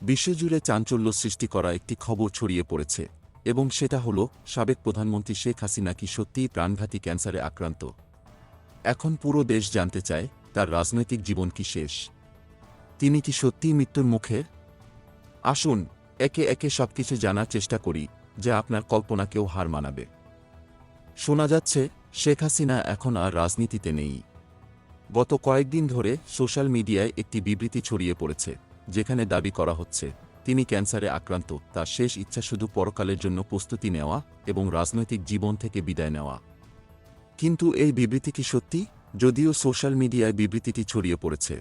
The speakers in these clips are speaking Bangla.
বিশ্বজুড়ে চাঞ্চল্য সৃষ্টি করা একটি খবর ছড়িয়ে পড়েছে এবং সেটা হল সাবেক প্রধানমন্ত্রী শেখ হাসিনা কি সত্যিই প্রাণঘাতী ক্যান্সারে আক্রান্ত। এখন পুরো দেশ জানতে চায় তার রাজনৈতিক জীবন কি শেষ, তিনি কি সত্যিই মৃত্যুর মুখে। আসুন একে একে সবকিছু জানার চেষ্টা করি যা আপনার কল্পনাকেও হার মানাবে। শোনা যাচ্ছে শেখ হাসিনা এখন আর রাজনীতিতে নেই। গত কয়েকদিন ধরে সোশ্যাল মিডিয়ায় একটি বিবৃতি ছড়িয়ে পড়েছে যেখানে দাবি করা হচ্ছে তিনি ক্যান্সারে আক্রান্ত, তার শেষ ইচ্ছা শুধু পরকালের জন্য প্রস্তুতি নেওয়া এবং রাজনৈতিক জীবন থেকে বিদায় নেওয়া। কিন্তু এই বিবৃতি কি সত্যি? যদিও সোশ্যাল মিডিয়ায় বিবৃতিটি ছড়িয়ে পড়েছে,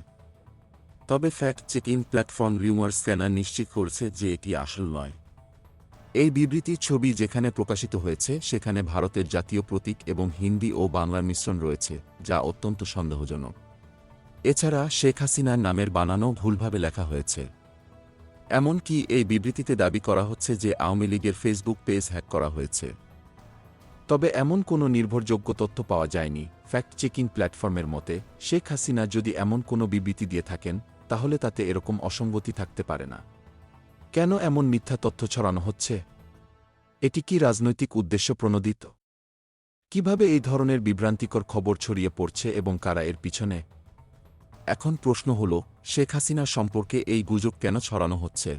তবে fact checking platform rumour scanner নিশ্চিত করেছে যে এটি আসল নয়। এই বিবৃতির ছবি যেখানে প্রকাশিত হয়েছে সেখানে ভারতের জাতীয় প্রতীক এবং হিন্দি ও বাংলার মিশ্রণ রয়েছে, যা অত্যন্ত সন্দেহজনক। এছাড়া শেখ হাসিনার নামের বানানো ভুলভাবে লেখা হয়েছে। এমনকি এই বিবৃতিতে দাবি করা হচ্ছে যে আওয়ামী লীগের ফেসবুক পেজ হ্যাক করা হয়েছে। তবে এমন কোনো নির্ভরযোগ্য তথ্য পাওয়া যায়নি। ফ্যাক্ট চেকিং প্ল্যাটফর্মের মতে শেখ হাসিনা যদি এমন কোনো বিবৃতি দিয়ে থাকেন তাহলে তাতে এরকম অসঙ্গতি থাকতে পারে না। কেন এমন মিথ্যা তথ্য ছড়ানো হচ্ছে? এটি কি রাজনৈতিক উদ্দেশ্য প্রণোদিত? কিভাবে এই ধরনের বিভ্রান্তিকর খবর ছড়িয়ে পড়ছে এবং কারা এর পিছনে? এখন প্রশ্ন হল, শেখ হাসিনা সম্পর্কে এই গুজব কেন ছড়ানো হচ্ছে?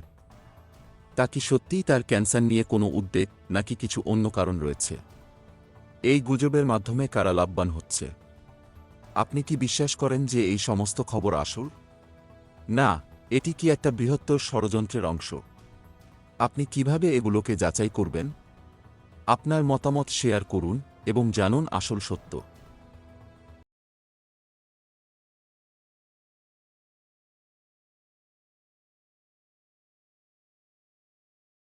তা কি সত্যিই তার ক্যান্সার নিয়ে কোনো উদ্বেগ, নাকি কিছু অন্য কারণ রয়েছে? এই গুজবের মাধ্যমে কারা লাভবান হচ্ছে? আপনি কি বিশ্বাস করেন যে এই সমস্ত খবর আসল? না, এটি কি একটা বৃহত্তর ষড়যন্ত্রের অংশ? আপনি কিভাবে এগুলোকে যাচাই করবেন? আপনার মতামত শেয়ার করুন এবং জানুন আসল সত্য।